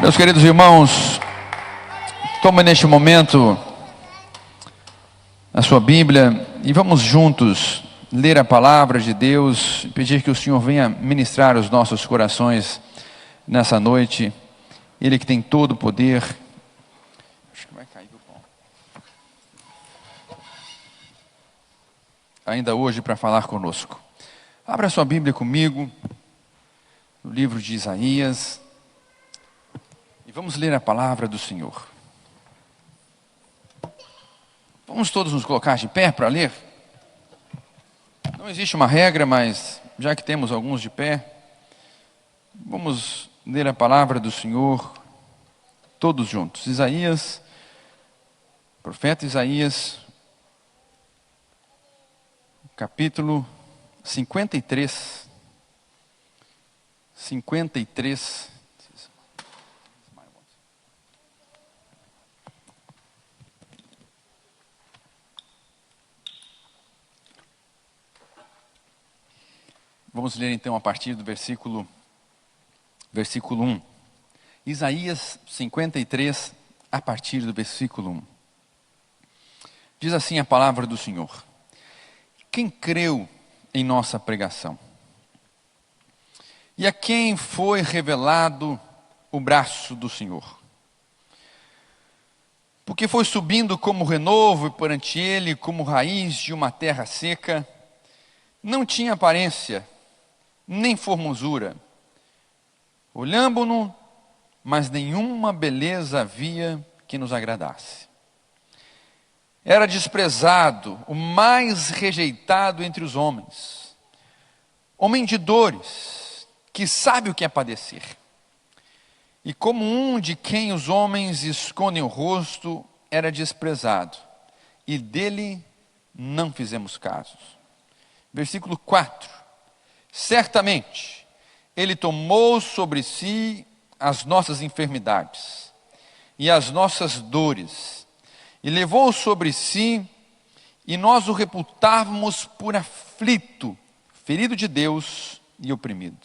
Meus queridos irmãos, tome neste momento a sua Bíblia e vamos juntos ler a palavra de Deus e pedir que o Senhor venha ministrar os nossos corações nessa noite. Ele que tem todo o poder. Acho que vai cair do pão. Ainda hoje para falar conosco. Abra sua Bíblia comigo no livro de Isaías. E vamos ler a palavra do Senhor. Vamos todos nos colocar de pé para ler? Não existe uma regra, mas já que temos alguns de pé, vamos ler a palavra do Senhor todos juntos. Isaías, profeta Isaías, capítulo 53. 53. Vamos ler então a partir do versículo 1. Isaías 53, a partir do versículo 1. Diz assim a palavra do Senhor: Quem creu em nossa pregação? E a quem foi revelado o braço do Senhor? Porque foi subindo como renovo e perante ele como raiz de uma terra seca, não tinha aparência, nem formosura. Olhamo-no, mas nenhuma beleza havia que nos agradasse. Era desprezado, o mais rejeitado entre os homens, homem de dores, que sabe o que é padecer. E como um de quem os homens escondem o rosto, era desprezado, e dele não fizemos caso. Versículo 4. Certamente, ele tomou sobre si as nossas enfermidades e as nossas dores, e levou sobre si, e nós o reputávamos por aflito, ferido de Deus e oprimido.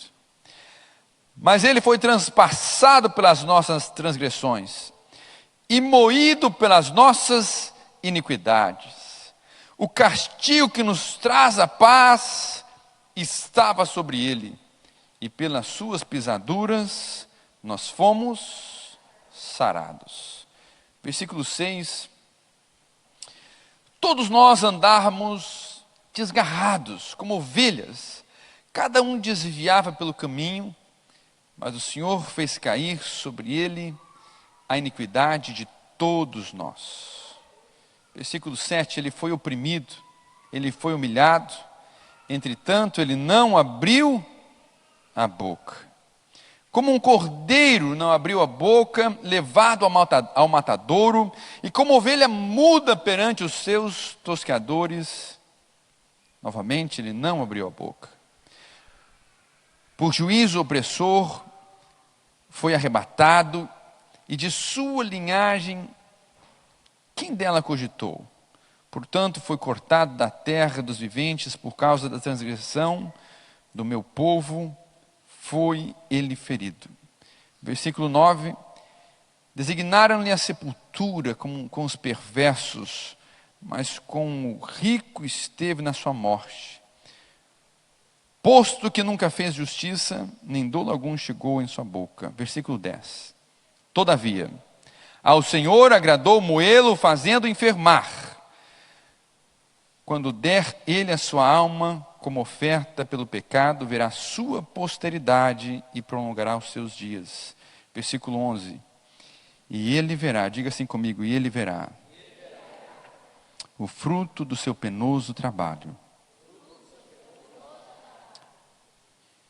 Mas ele foi transpassado pelas nossas transgressões e moído pelas nossas iniquidades. O castigo que nos traz a paz estava sobre ele, e pelas suas pisaduras nós fomos sarados. Versículo 6. Todos nós andávamos desgarrados, como ovelhas, cada um desviava pelo caminho, mas o Senhor fez cair sobre ele a iniquidade de todos nós. Versículo 7, ele foi oprimido, ele foi humilhado, entretanto ele não abriu a boca. Como um cordeiro não abriu a boca, levado ao matadouro, e como ovelha muda perante os seus tosqueadores, novamente ele não abriu a boca. Por juízo opressor foi arrebatado, e de sua linhagem, quem dela cogitou? Portanto, foi cortado da terra dos viventes por causa da transgressão do meu povo, foi ele ferido. Versículo 9. Designaram-lhe a sepultura com os perversos, mas com o rico esteve na sua morte. Posto que nunca fez justiça, nem dolo algum chegou em sua boca. Versículo 10. Todavia, ao Senhor agradou moê-lo, fazendo enfermar. Quando der ele a sua alma como oferta pelo pecado, verá sua posteridade e prolongará os seus dias. Versículo 11. E ele verá, diga assim comigo, e ele verá o fruto do seu penoso trabalho.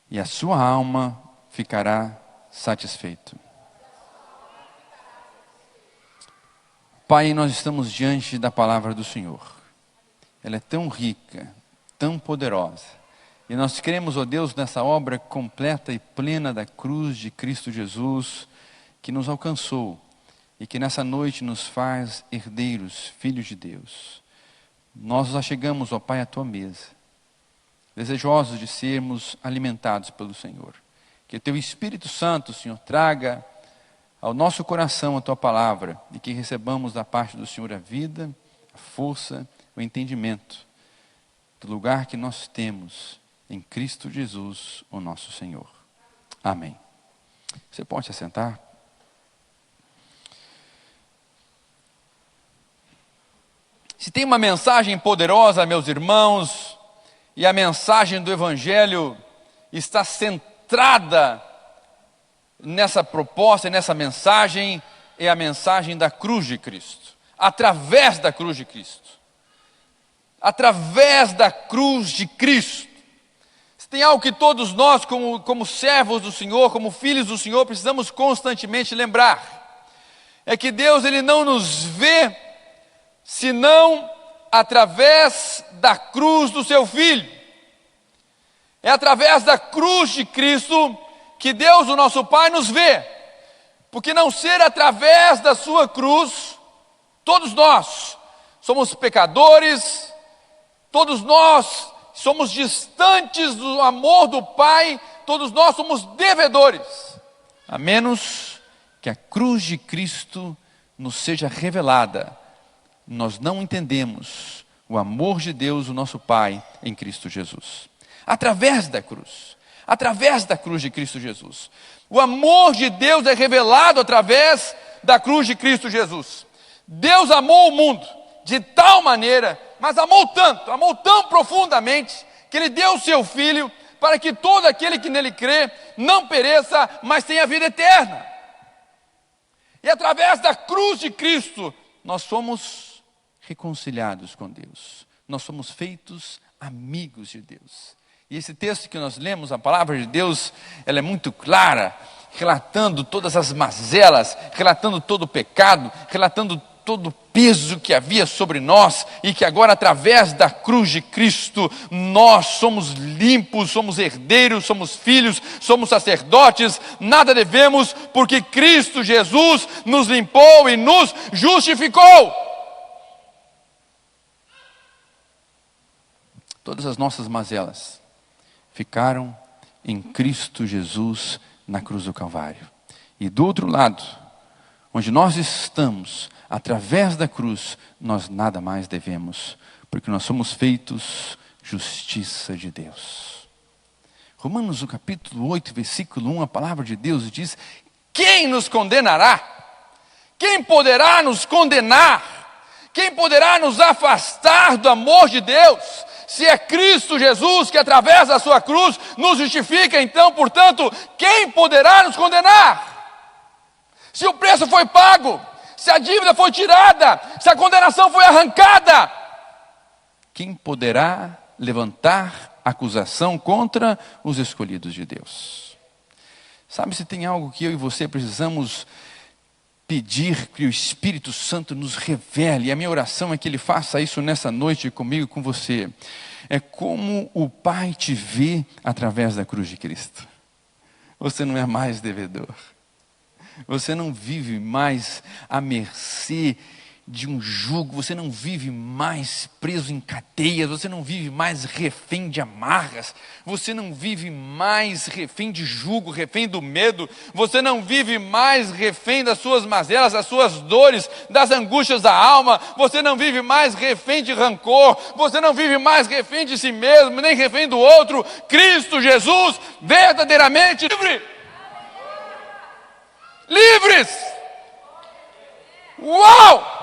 E a sua alma ficará satisfeita. Pai, nós estamos diante da palavra do Senhor. Ela é tão rica, tão poderosa. E nós cremos, ó Deus, nessa obra completa e plena da cruz de Cristo Jesus, que nos alcançou e que nessa noite nos faz herdeiros, filhos de Deus. Nós nos achegamos, ó Pai, à tua mesa, desejosos de sermos alimentados pelo Senhor. Que o teu Espírito Santo, Senhor, traga ao nosso coração a tua palavra e que recebamos da parte do Senhor a vida, a força, o entendimento do lugar que nós temos em Cristo Jesus, o nosso Senhor. Amém. Você pode se assentar? Se tem uma mensagem poderosa, meus irmãos, e a mensagem do Evangelho está centrada nessa proposta, nessa mensagem, é a mensagem da cruz de Cristo. Através da cruz de Cristo. Através da cruz de Cristo. Se tem algo que todos nós, como servos do Senhor, como filhos do Senhor, precisamos constantemente lembrar, é que Deus, Ele não nos vê senão através da cruz do seu Filho. É através da cruz de Cristo que Deus, o nosso Pai, nos vê. Porque não ser através da sua cruz, todos nós somos pecadores, todos nós somos distantes do amor do Pai, todos nós somos devedores, a menos que a cruz de Cristo nos seja revelada. Nós não entendemos o amor de Deus, o nosso Pai, em Cristo Jesus. Através da cruz de Cristo Jesus. O amor de Deus é revelado através da cruz de Cristo Jesus. Deus amou o mundo de tal maneira, mas amou tão profundamente, que Ele deu o seu Filho, para que todo aquele que nele crê, não pereça, mas tenha vida eterna. E através da cruz de Cristo, nós somos reconciliados com Deus. Nós somos feitos amigos de Deus. E esse texto que nós lemos, a palavra de Deus, ela é muito clara, relatando todas as mazelas, relatando todo o pecado, relatando todo o peso que havia sobre nós, e que agora, através da cruz de Cristo, nós somos limpos, somos herdeiros, somos filhos, somos sacerdotes, nada devemos, porque Cristo Jesus nos limpou e nos justificou. Todas as nossas mazelas ficaram em Cristo Jesus na cruz do Calvário. E do outro lado, onde nós estamos, através da cruz, nós nada mais devemos, porque nós somos feitos justiça de Deus. Romanos, no capítulo 8, versículo 1, a palavra de Deus diz: quem nos condenará? Quem poderá nos condenar? Quem poderá nos afastar do amor de Deus? Se é Cristo Jesus, que através da sua cruz nos justifica, então, portanto, quem poderá nos condenar? Se o preço foi pago, se a dívida foi tirada, se a condenação foi arrancada, quem poderá levantar acusação contra os escolhidos de Deus? Sabe, se tem algo que eu e você precisamos pedir que o Espírito Santo nos revele, e a minha oração é que Ele faça isso nessa noite comigo e com você, é como o Pai te vê através da cruz de Cristo. Você não é mais devedor, você não vive mais à mercê de um jugo, você não vive mais preso em cadeias, você não vive mais refém de amarras, você não vive mais refém de jugo, refém do medo, você não vive mais refém das suas mazelas, das suas dores, das angústias da alma, você não vive mais refém de rancor, você não vive mais refém de si mesmo, nem refém do outro. Cristo Jesus, verdadeiramente livre. Livres! Uau!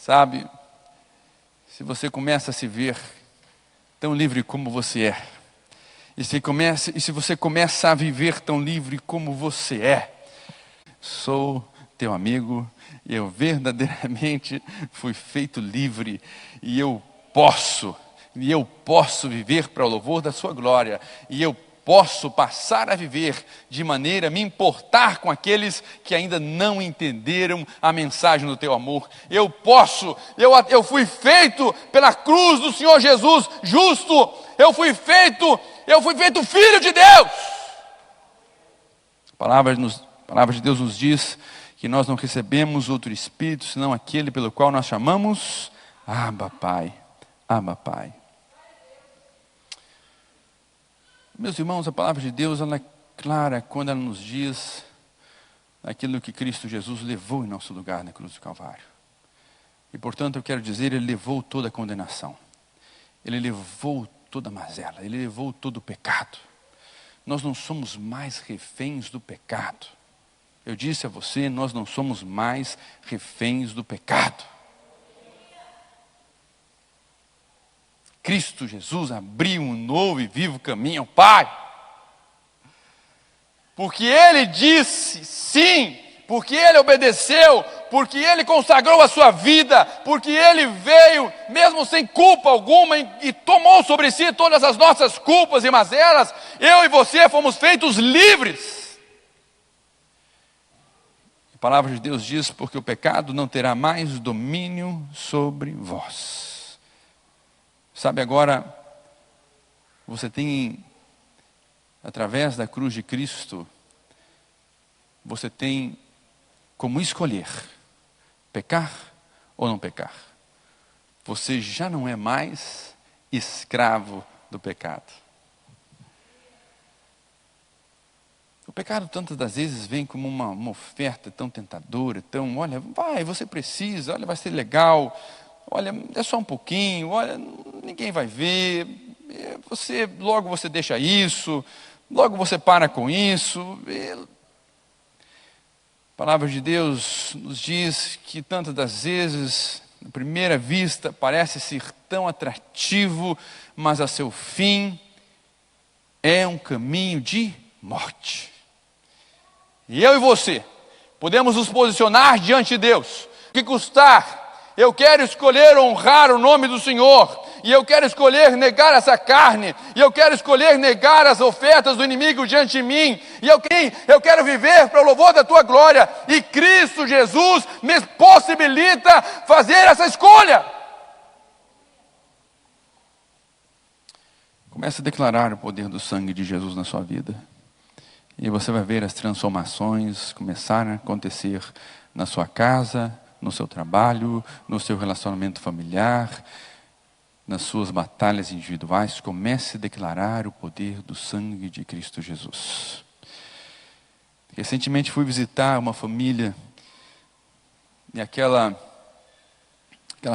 Sabe, se você começa a se ver tão livre como você é, e se você começa a viver tão livre como você é, sou teu amigo, e eu verdadeiramente fui feito livre, e eu posso viver para o louvor da sua glória, e eu posso passar a viver de maneira a me importar com aqueles que ainda não entenderam a mensagem do teu amor. Eu fui feito pela cruz do Senhor Jesus justo, eu fui feito filho de Deus. A palavra de Deus nos diz que nós não recebemos outro Espírito, senão aquele pelo qual nós chamamos Abba Pai, Abba Pai. Meus irmãos, a palavra de Deus, ela é clara quando ela nos diz aquilo que Cristo Jesus levou em nosso lugar na cruz do Calvário. E portanto eu quero dizer, Ele levou toda a condenação. Ele levou toda a mazela. Ele levou todo o pecado. Nós não somos mais reféns do pecado. Eu disse a você, nós não somos mais reféns do pecado. Cristo Jesus abriu um novo e vivo caminho ao Pai. Porque Ele disse sim, porque Ele obedeceu, porque Ele consagrou a sua vida, porque Ele veio, mesmo sem culpa alguma, e tomou sobre si todas as nossas culpas e mazelas. Eu e você fomos feitos livres. A palavra de Deus diz, porque o pecado não terá mais domínio sobre vós. Sabe, agora, você tem, através da cruz de Cristo, você tem como escolher, pecar ou não pecar. Você já não é mais escravo do pecado. O pecado tantas das vezes vem como uma oferta tão tentadora, tão, olha, vai, você precisa, olha, vai ser legal, olha, é só um pouquinho, olha, ninguém vai ver, logo você deixa isso, logo você para com isso. A palavra de Deus nos diz que tantas das vezes, à primeira vista, parece ser tão atrativo, mas a seu fim é um caminho de morte. E eu e você podemos nos posicionar diante de Deus. O que custar? Eu quero escolher honrar o nome do Senhor. E eu quero escolher negar essa carne. E eu quero escolher negar as ofertas do inimigo diante de mim. E eu quero viver para o louvor da tua glória. E Cristo Jesus me possibilita fazer essa escolha. Comece a declarar o poder do sangue de Jesus na sua vida. E você vai ver as transformações começarem a acontecer na sua casa, no seu trabalho, no seu relacionamento familiar, nas suas batalhas individuais. Comece a declarar o poder do sangue de Cristo Jesus. Recentemente fui visitar uma família, e aquela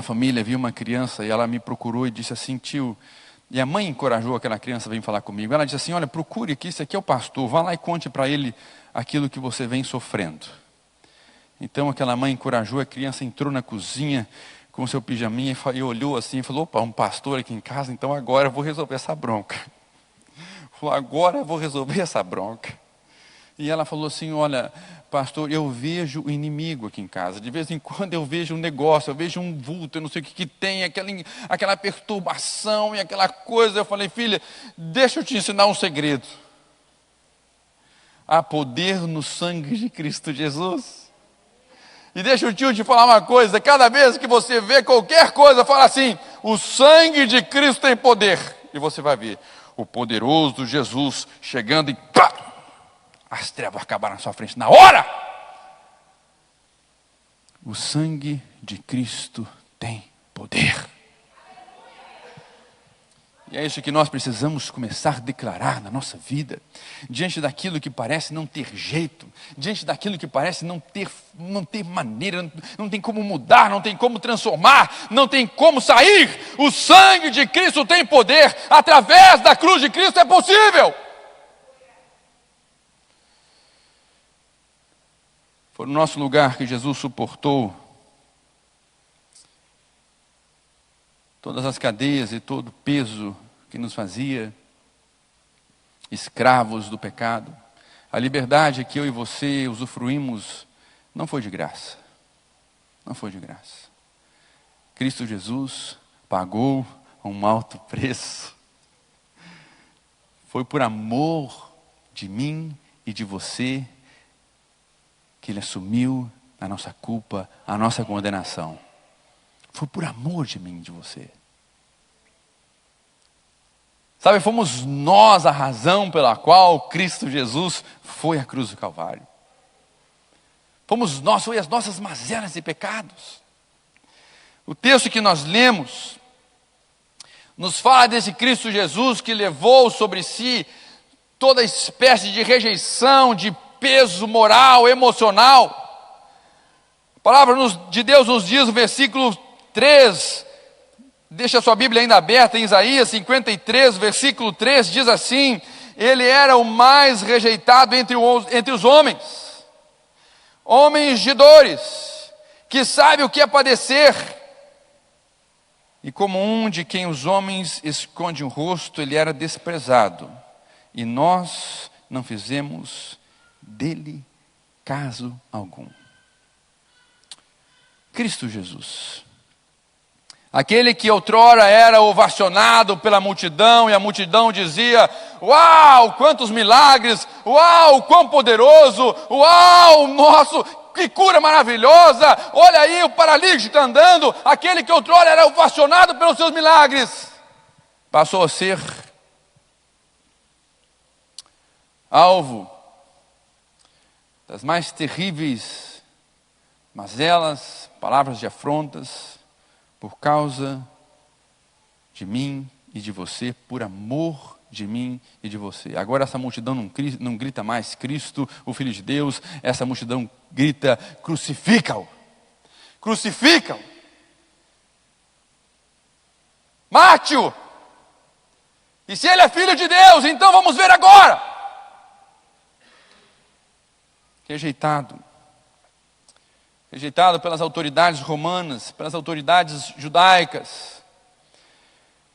família viu uma criança, e ela me procurou e disse assim, tio, e a mãe encorajou aquela criança a vir falar comigo. Ela disse assim, olha, procure aqui, esse aqui é o pastor, vá lá e conte para ele aquilo que você vem sofrendo. Então aquela mãe encorajou, a criança entrou na cozinha com seu pijaminha e olhou assim e falou, opa, um pastor aqui em casa, então agora eu vou resolver essa bronca. Falou, agora eu vou resolver essa bronca. E ela falou assim, olha, pastor, eu vejo o inimigo aqui em casa. De vez em quando eu vejo um negócio, eu vejo um vulto, eu não sei o que tem, aquela perturbação e aquela coisa. Eu falei, filha, deixa eu te ensinar um segredo. Há poder no sangue de Cristo Jesus. E deixa o tio te falar uma coisa, cada vez que você vê qualquer coisa, fala assim, o sangue de Cristo tem poder. E você vai ver o poderoso Jesus chegando e pá! As trevas acabaram na sua frente na hora. O sangue de Cristo tem poder. E é isso que nós precisamos começar a declarar na nossa vida. Diante daquilo que parece não ter jeito. Diante daquilo que parece não ter maneira. Não tem como mudar, não tem como transformar. Não tem como sair. O sangue de Cristo tem poder. Através da cruz de Cristo é possível. Foi no nosso lugar que Jesus suportou todas as cadeias e todo o peso que nos fazia escravos do pecado. A liberdade que eu e você usufruímos não foi de graça. Não foi de graça. Cristo Jesus pagou um alto preço. Foi por amor de mim e de você que Ele assumiu a nossa culpa, a nossa condenação. Foi por amor de mim e de você. Sabe, fomos nós a razão pela qual Cristo Jesus foi à cruz do Calvário. Fomos nós, foi as nossas mazelas e pecados. O texto que nós lemos nos fala desse Cristo Jesus que levou sobre si toda espécie de rejeição, de peso moral, emocional. A palavra de Deus nos diz no versículo 3, deixa a sua Bíblia ainda aberta em Isaías 53, versículo 3, diz assim: ele era o mais rejeitado entre os homens, homens de dores, que sabe o que é padecer, e como um de quem os homens escondem o rosto, ele era desprezado, e nós não fizemos dele caso algum. Cristo Jesus, aquele que outrora era ovacionado pela multidão, e a multidão dizia: uau, quantos milagres, uau, quão poderoso, uau, nosso, que cura maravilhosa, olha aí o paralítico andando, aquele que outrora era ovacionado pelos seus milagres, passou a ser alvo das mais terríveis mazelas, palavras de afrontas, por causa de mim e de você, por amor de mim e de você. Agora essa multidão não grita mais Cristo, o Filho de Deus, essa multidão grita: crucifica-o, crucifica-o, mate-o, e se ele é Filho de Deus, então vamos ver agora. Rejeitado pelas autoridades romanas, pelas autoridades judaicas.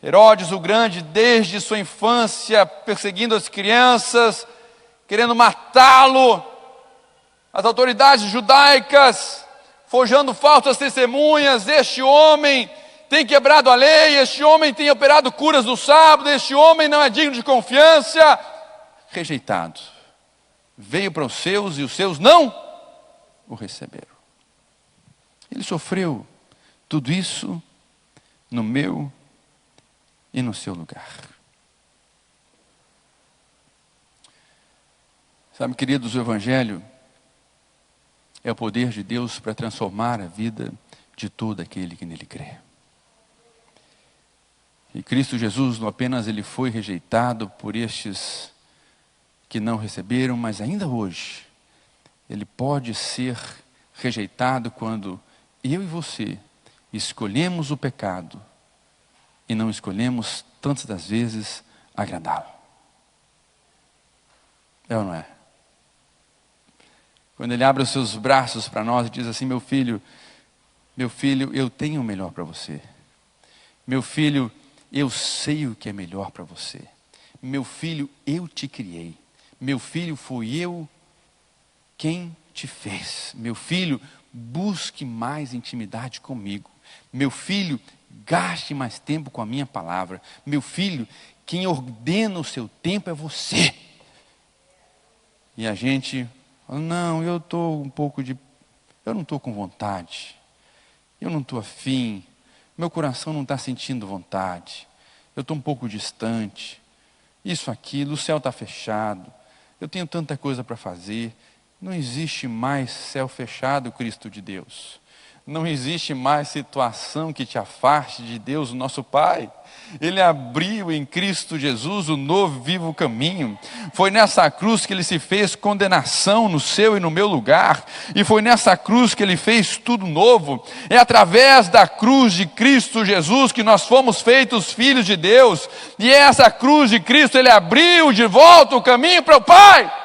Herodes o Grande, desde sua infância, perseguindo as crianças, querendo matá-lo. As autoridades judaicas, forjando falsas testemunhas: este homem tem quebrado a lei, este homem tem operado curas no sábado, este homem não é digno de confiança. Rejeitado. Veio para os seus e os seus não o receberam. Ele sofreu tudo isso no meu e no seu lugar. Sabe, queridos, o Evangelho é o poder de Deus para transformar a vida de todo aquele que nele crê. E Cristo Jesus, não apenas ele foi rejeitado por estes que não receberam, mas ainda hoje, ele pode ser rejeitado quando eu e você escolhemos o pecado e não escolhemos, tantas das vezes, agradá-lo. É ou não é? Quando ele abre os seus braços para nós e diz assim: meu filho, eu tenho o melhor para você. Meu filho, eu sei o que é melhor para você. Meu filho, eu te criei. Meu filho, fui eu quem te fez. Meu filho, busque mais intimidade comigo. Meu filho, gaste mais tempo com a minha palavra. Meu filho, quem ordena o seu tempo é você. E a gente fala: não, eu não estou com vontade. Eu não estou afim. Meu coração não está sentindo vontade. Eu estou um pouco distante. Isso, aquilo, o céu está fechado. Eu tenho tanta coisa para fazer. Não existe mais céu fechado, Cristo de Deus. Não existe mais situação que te afaste de Deus, nosso Pai. Ele abriu em Cristo Jesus o novo vivo caminho. Foi nessa cruz que ele se fez condenação no seu e no meu lugar. E foi nessa cruz que ele fez tudo novo. É através da cruz de Cristo Jesus que nós fomos feitos filhos de Deus. E é essa cruz de Cristo, ele abriu de volta o caminho para o Pai.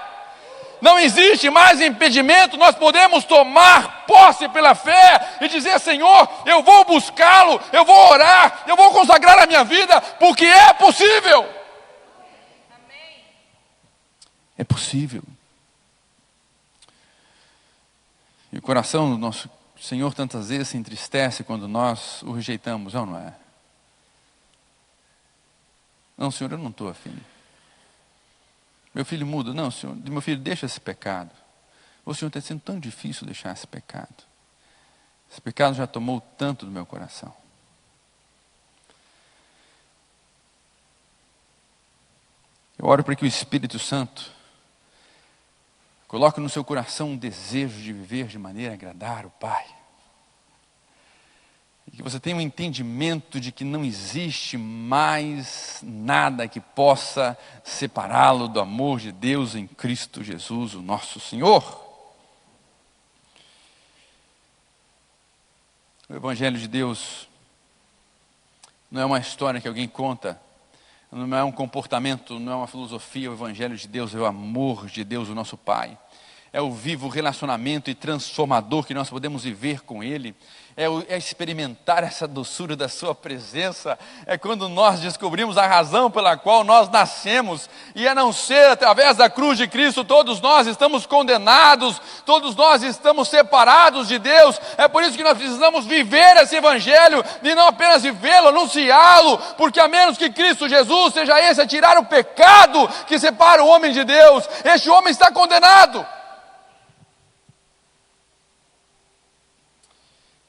Não existe mais impedimento, nós podemos tomar posse pela fé e dizer: Senhor, eu vou buscá-lo, eu vou orar, eu vou consagrar a minha vida, porque é possível. Amém. É possível. E o coração do nosso Senhor tantas vezes se entristece quando nós o rejeitamos, não é? Não, Senhor, eu não estou afim. Meu filho muda. Não, Senhor, meu filho, deixa esse pecado. O Senhor, está sendo tão difícil deixar esse pecado. Esse pecado já tomou tanto do meu coração. Eu oro para que o Espírito Santo coloque no seu coração um desejo de viver de maneira a agradar o Pai. E que você tenha um entendimento de que não existe mais nada que possa separá-lo do amor de Deus em Cristo Jesus, o nosso Senhor. O Evangelho de Deus não é uma história que alguém conta, não é um comportamento, não é uma filosofia. O Evangelho de Deus é o amor de Deus, o nosso Pai. É o vivo relacionamento e transformador que nós podemos viver com Ele. É experimentar essa doçura da sua presença. É quando nós descobrimos a razão pela qual nós nascemos. E a não ser através da cruz de Cristo, todos nós estamos condenados, todos nós estamos separados de Deus. É por isso que nós precisamos viver esse Evangelho, e não apenas vivê-lo, anunciá-lo, porque a menos que Cristo Jesus seja esse a tirar o pecado que separa o homem de Deus, este homem está condenado.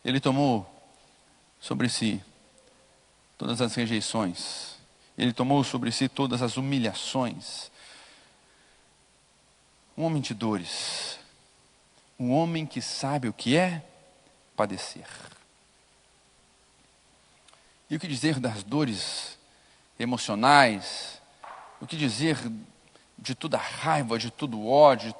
Ele tomou sobre si todas as rejeições. Ele tomou sobre si todas as humilhações. Um homem de dores. Um homem que sabe o que é padecer. E o que dizer das dores emocionais? O que dizer de toda raiva, de todo ódio,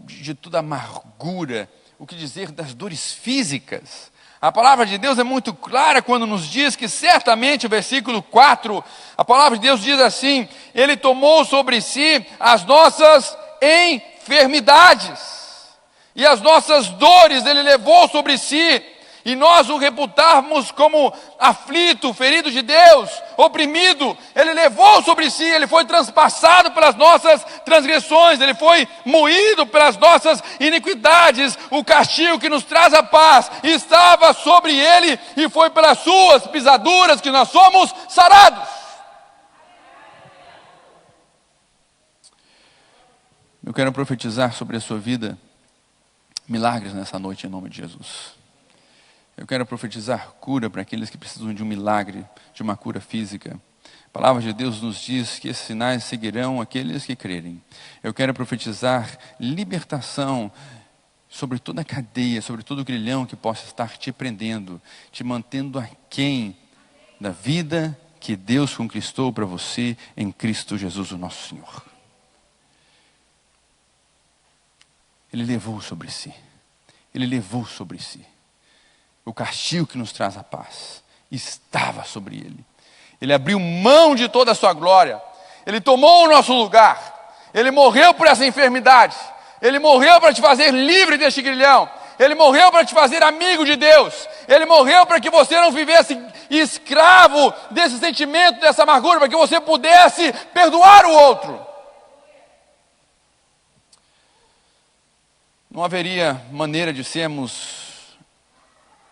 de toda amargura? O que dizer das dores físicas? A palavra de Deus é muito clara quando nos diz que certamente, o versículo 4, a palavra de Deus diz assim: Ele tomou sobre si as nossas enfermidades, e as nossas dores Ele levou sobre si, e nós o reputarmos como aflito, ferido de Deus, oprimido. Ele levou sobre si, Ele foi transpassado pelas nossas transgressões, Ele foi moído pelas nossas iniquidades. O castigo que nos traz a paz estava sobre Ele, e foi pelas suas pisaduras que nós somos sarados. Eu quero profetizar sobre a sua vida milagres nessa noite em nome de Jesus. Eu quero profetizar cura para aqueles que precisam de um milagre, de uma cura física. A palavra de Deus nos diz que esses sinais seguirão aqueles que crerem. Eu quero profetizar libertação sobre toda a cadeia, sobre todo o grilhão que possa estar te prendendo, te mantendo aquém da vida que Deus conquistou para você em Cristo Jesus, o nosso Senhor. Ele levou sobre si. Ele levou sobre si. O castigo que nos traz a paz estava sobre Ele. Ele abriu mão de toda a sua glória. Ele tomou o nosso lugar. Ele morreu por essa enfermidade. Ele morreu para te fazer livre deste grilhão. Ele morreu para te fazer amigo de Deus. Ele morreu para que você não vivesse escravo desse sentimento, dessa amargura, para que você pudesse perdoar o outro. Não haveria maneira de sermos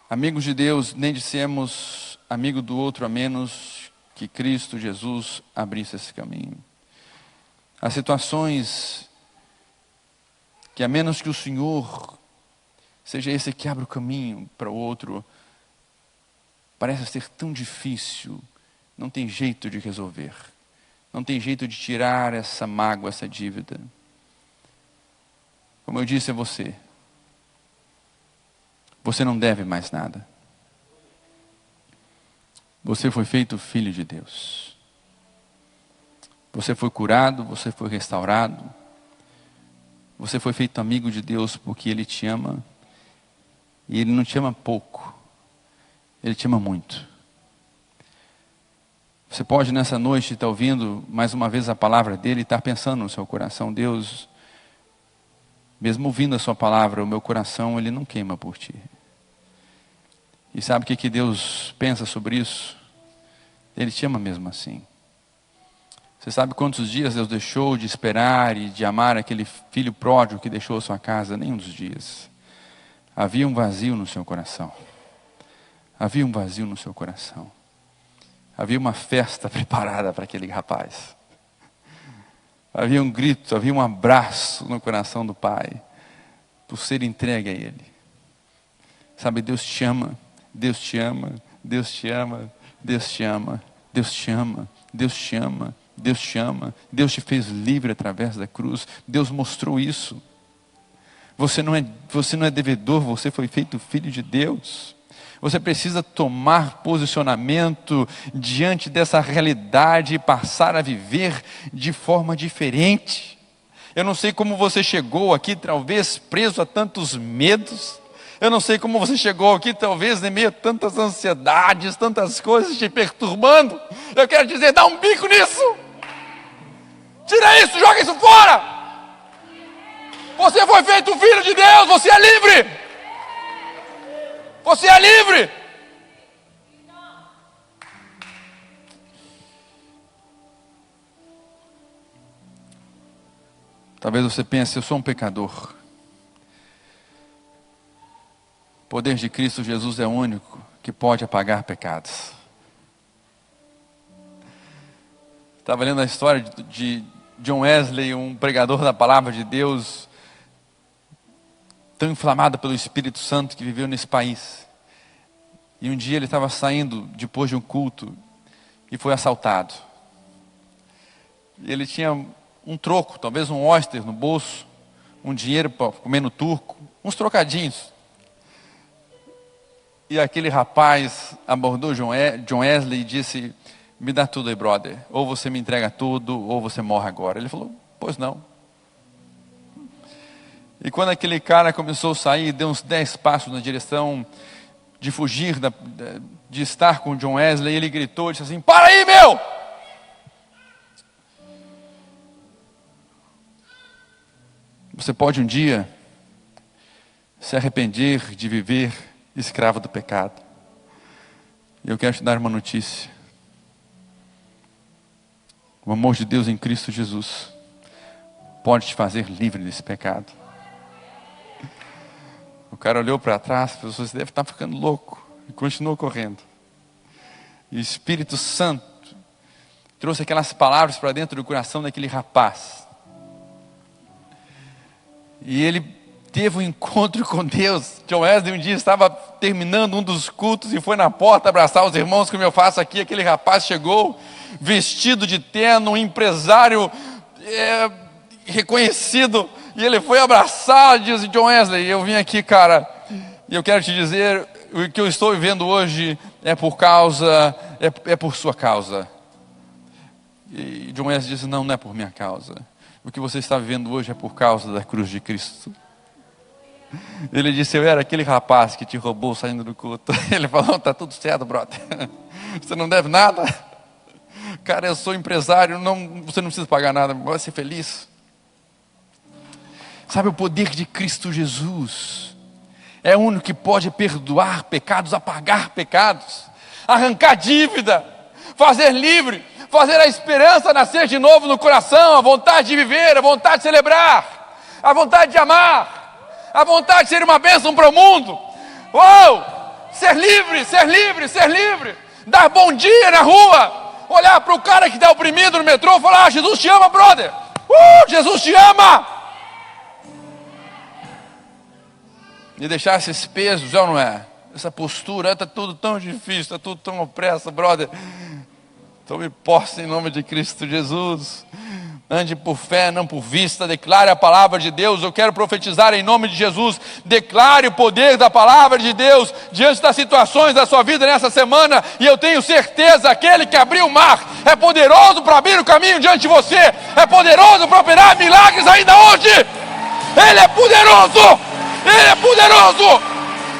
amigos de Deus, nem de sermos amigo do outro, a menos que Cristo Jesus abrisse esse caminho. Há situações que, a menos que o Senhor seja esse que abre o caminho para o outro, parece ser tão difícil, não tem jeito de resolver, não tem jeito de tirar essa mágoa, essa dívida. Como eu disse a você, você não deve mais nada. Você foi feito filho de Deus. Você foi curado, você foi restaurado. Você foi feito amigo de Deus porque Ele te ama. E Ele não te ama pouco. Ele te ama muito. Você pode nessa noite estar ouvindo mais uma vez a palavra dEle e estar pensando no seu coração: Deus, mesmo ouvindo a sua palavra, o meu coração ele não queima por ti. E sabe o que Deus pensa sobre isso? Ele te ama mesmo assim. Você sabe quantos dias Deus deixou de esperar e de amar aquele filho pródigo que deixou a sua casa? Nenhum dos dias. Havia um vazio no seu coração. Havia um vazio no seu coração. Havia uma festa preparada para aquele rapaz. Havia um grito, havia um abraço no coração do pai, por ser entregue a Ele. Sabe, Deus te ama, Deus te ama, Deus te ama, Deus te ama, Deus te ama, Deus te ama, Deus te ama. Deus te fez livre através da cruz. Deus mostrou isso. Você não é devedor, você foi feito filho de Deus. Você precisa tomar posicionamento diante dessa realidade e passar a viver de forma diferente. Eu não sei como você chegou aqui, talvez preso a tantos medos. Eu não sei como você chegou aqui, talvez em meio a tantas ansiedades, tantas coisas te perturbando. Eu quero dizer, dá um bico nisso. Tira isso, joga isso fora. Você foi feito filho de Deus, você é livre. Você é livre. Talvez você pense, eu sou um pecador. O poder de Cristo Jesus é o único que pode apagar pecados. Estava lendo a história de John Wesley, um pregador da palavra de Deus, tão inflamado pelo Espírito Santo, que viveu nesse país. E um dia ele estava saindo depois de um culto e foi assaltado. E ele tinha um troco, talvez um oyster no bolso, um dinheiro para comer no turco, uns trocadinhos. E aquele rapaz abordou John Wesley e disse, me dá tudo aí, brother. Ou você me entrega tudo, ou você morre agora. Ele falou, pois não. E quando aquele cara começou a sair, deu uns 10 passos na direção de fugir, de estar com John Wesley, ele gritou, disse assim, para aí, meu! Você pode um dia se arrepender de viver escravo do pecado. E eu quero te dar uma notícia. O amor de Deus em Cristo Jesus pode te fazer livre desse pecado. O cara olhou para trás e pensou, você deve estar ficando louco. E continuou correndo. E o Espírito Santo trouxe aquelas palavras para dentro do coração daquele rapaz. E ele teve um encontro com Deus. John Wesley um dia estava terminando um dos cultos e foi na porta abraçar os irmãos, como eu faço aqui. Aquele rapaz chegou vestido de terno, um empresário reconhecido, e ele foi abraçar, diz John Wesley, eu vim aqui, cara, e eu quero te dizer, o que eu estou vivendo hoje é por sua causa. E John Wesley disse, não é por minha causa. O que você está vivendo hoje é por causa da cruz de Cristo. Ele disse, eu era aquele rapaz que te roubou saindo do culto. Ele falou, tá tudo certo, brother. Você não deve nada. Cara, eu sou empresário, você não precisa pagar nada, vai ser feliz. Sabe, o poder de Cristo Jesus é o único que pode perdoar pecados, apagar pecados, arrancar dívida, fazer livre, fazer a esperança nascer de novo no coração, a vontade de viver, a vontade de celebrar, a vontade de amar, a vontade de ser uma bênção para o mundo. Ser livre, ser livre, ser livre, dar bom dia na rua, olhar para o cara que está oprimido no metrô e falar, Jesus te ama, brother, Jesus te ama. E deixar esses pesos, já não é? Essa postura, está tudo tão difícil, está tudo tão opresso, brother. Tome posse em nome de Cristo Jesus. Ande por fé, não por vista. Declare a palavra de Deus. Eu quero profetizar em nome de Jesus. Declare o poder da palavra de Deus diante das situações da sua vida nessa semana. E eu tenho certeza, aquele que abriu o mar é poderoso para abrir o caminho diante de você. É poderoso para operar milagres ainda hoje. Ele é poderoso. Ele é poderoso.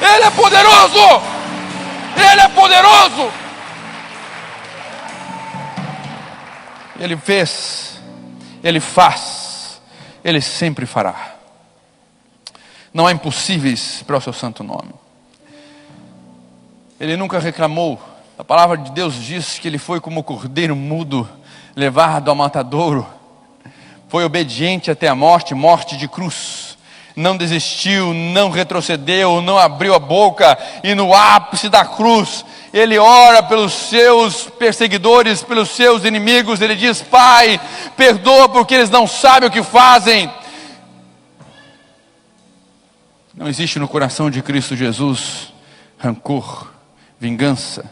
Ele é poderoso. Ele é poderoso. Ele fez, Ele faz, Ele sempre fará. Não há impossíveis para o seu santo nome. Ele nunca reclamou. A palavra de Deus diz que Ele foi como o cordeiro mudo, levado ao matadouro. Foi obediente até a morte, morte de cruz. Não desistiu, não retrocedeu, não abriu a boca. E no ápice da cruz, Ele ora pelos seus perseguidores, pelos seus inimigos. Ele diz, Pai, perdoa porque eles não sabem o que fazem. Não existe no coração de Cristo Jesus rancor, vingança.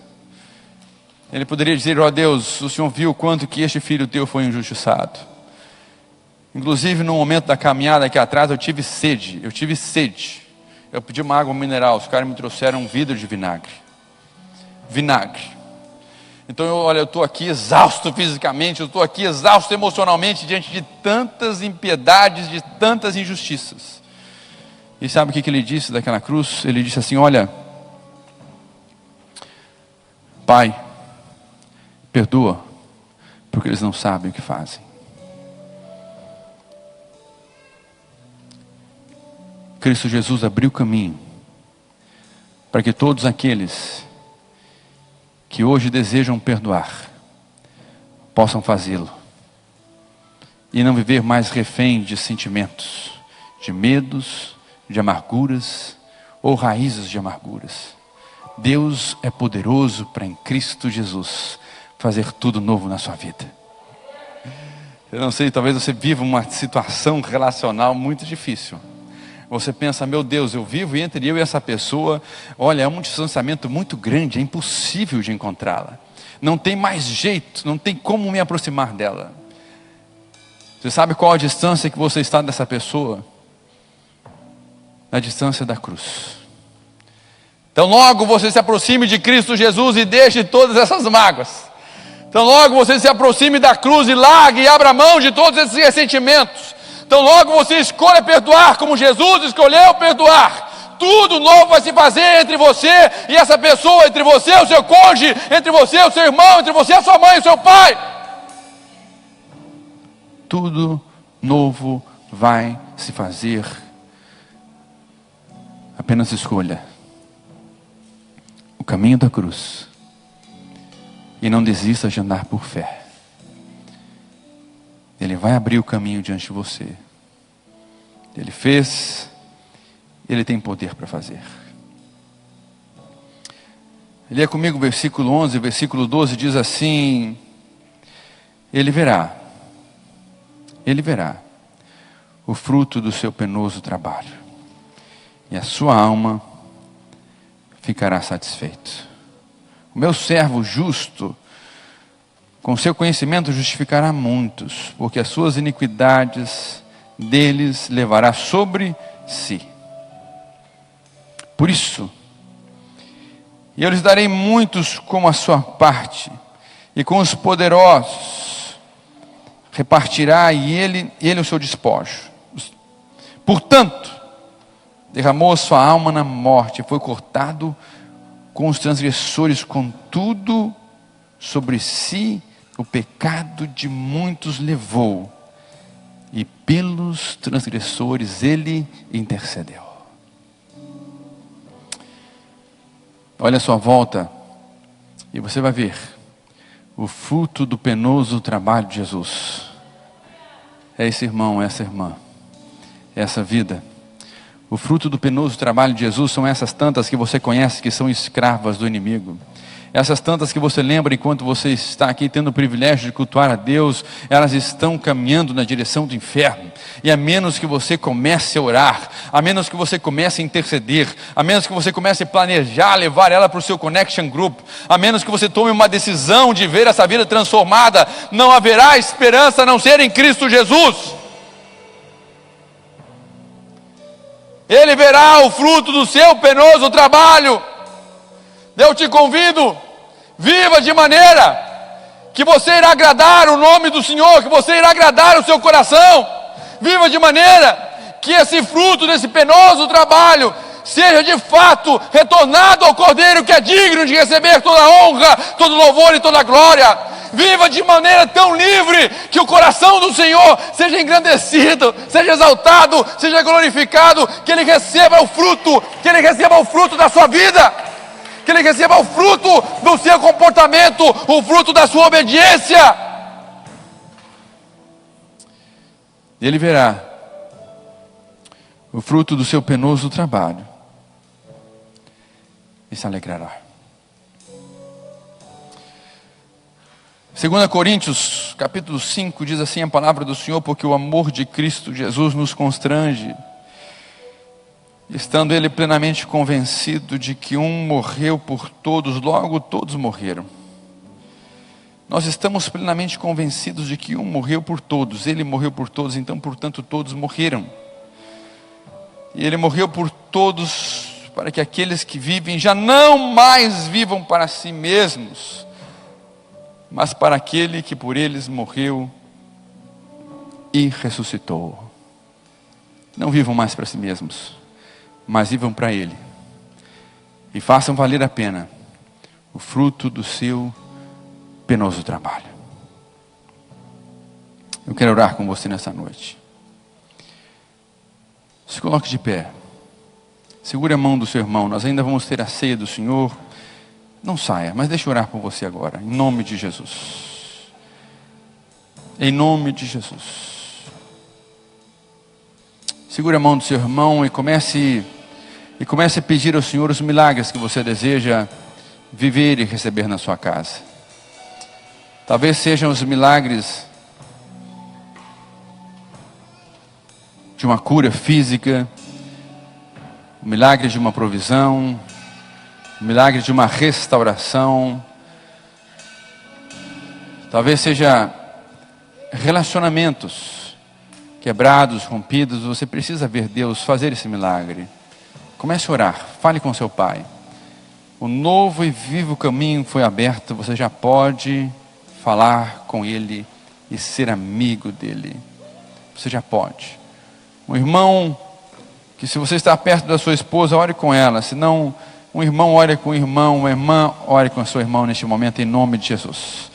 Ele poderia dizer, ó Deus, o Senhor viu quanto que este filho teu foi injustiçado. Inclusive no momento da caminhada aqui atrás eu tive sede. Eu pedi uma água mineral, os caras me trouxeram um vidro de vinagre. Então eu estou aqui exausto fisicamente, eu estou aqui exausto emocionalmente diante de tantas impiedades, de tantas injustiças. E sabe o que ele disse daquela cruz? Ele disse assim: olha, Pai, perdoa, porque eles não sabem o que fazem. Cristo Jesus abriu caminho para que todos aqueles que hoje desejam perdoar possam fazê-lo e não viver mais refém de sentimentos, de medos, de amarguras ou raízes de amarguras. Deus é poderoso para em Cristo Jesus fazer tudo novo na sua vida. Eu não sei, talvez você viva uma situação relacional muito difícil. Você pensa: meu Deus, eu vivo entre eu e essa pessoa, olha, é um distanciamento muito grande, é impossível de encontrá-la. Não tem mais jeito, não tem como me aproximar dela. Você sabe qual a distância que você está dessa pessoa? A distância da cruz. Então logo você se aproxime de Cristo Jesus e deixe todas essas mágoas. Então logo você se aproxime da cruz e largue e abra mão de todos esses ressentimentos. Então logo você escolha perdoar como Jesus escolheu perdoar. Tudo novo vai se fazer entre você e essa pessoa, entre você e o seu cônjuge, entre você e o seu irmão, entre você e a sua mãe e o seu pai. Tudo novo vai se fazer. Apenas escolha o caminho da cruz e não desista de andar por fé. Ele vai abrir o caminho diante de você. Ele fez, Ele tem poder para fazer. Leia comigo o versículo 11, versículo 12 diz assim: Ele verá o fruto do seu penoso trabalho, e a sua alma ficará satisfeita. O meu servo justo, com seu conhecimento justificará muitos, porque as suas iniquidades deles levará sobre si. Por isso, eu lhes darei muitos como a sua parte, e com os poderosos repartirá e ele o seu despojo. Portanto, derramou sua alma na morte, foi cortado com os transgressores, contudo, sobre si o pecado de muitos levou, e pelos transgressores ele intercedeu. Olha a sua volta e você vai ver o fruto do penoso trabalho de Jesus. É esse irmão, essa irmã, essa vida. O fruto do penoso trabalho de Jesus são essas tantas que você conhece que são escravas do inimigo. Essas tantas que você lembra enquanto você está aqui tendo o privilégio de cultuar a Deus, elas estão caminhando na direção do inferno. E a menos que você comece a orar, a menos que você comece a interceder, a menos que você comece a planejar levar ela para o seu connection group, a menos que você tome uma decisão de ver essa vida transformada, não haverá esperança a não ser em Cristo Jesus. Ele verá o fruto do seu penoso trabalho. Eu te convido, viva de maneira que você irá agradar o nome do Senhor, que você irá agradar o seu coração. Viva de maneira que esse fruto desse penoso trabalho seja de fato retornado ao Cordeiro, que é digno de receber toda a honra, todo louvor e toda a glória. Viva de maneira tão livre que o coração do Senhor seja engrandecido, seja exaltado, seja glorificado, que Ele receba o fruto, que Ele receba o fruto da sua vida, que Ele receba o fruto do seu comportamento, o fruto da sua obediência. Ele verá o fruto do seu penoso trabalho e se alegrará. 2 Coríntios, capítulo 5, diz assim a palavra do Senhor: porque o amor de Cristo Jesus nos constrange, estando Ele plenamente convencido de que um morreu por todos, logo todos morreram. Nós estamos plenamente convencidos de que um morreu por todos, Ele morreu por todos, então portanto todos morreram. E ele morreu por todos, para que aqueles que vivem já não mais vivam para si mesmos, mas para aquele que por eles morreu e ressuscitou. Não vivam mais para si mesmos, mas vivam para Ele. E façam valer a pena o fruto do seu penoso trabalho. Eu quero orar com você nessa noite. Se coloque de pé. Segure a mão do seu irmão. Nós ainda vamos ter a ceia do Senhor. Não saia, mas deixa eu orar por você agora. Em nome de Jesus. Em nome de Jesus. Segure a mão do seu irmão e comece a pedir ao Senhor os milagres que você deseja viver e receber na sua casa. Talvez sejam os milagres de uma cura física, o milagre de uma provisão, o milagre de uma restauração. Talvez seja relacionamentos quebrados, rompidos. Você precisa ver Deus fazer esse milagre. Comece a orar, fale com seu Pai. O novo e vivo caminho foi aberto. Você já pode falar com Ele e ser amigo dEle. Você já pode. Um irmão, que se você está perto da sua esposa, ore com ela. Se não, um irmão ore com o irmão, uma irmã ore com a sua irmã neste momento, em nome de Jesus.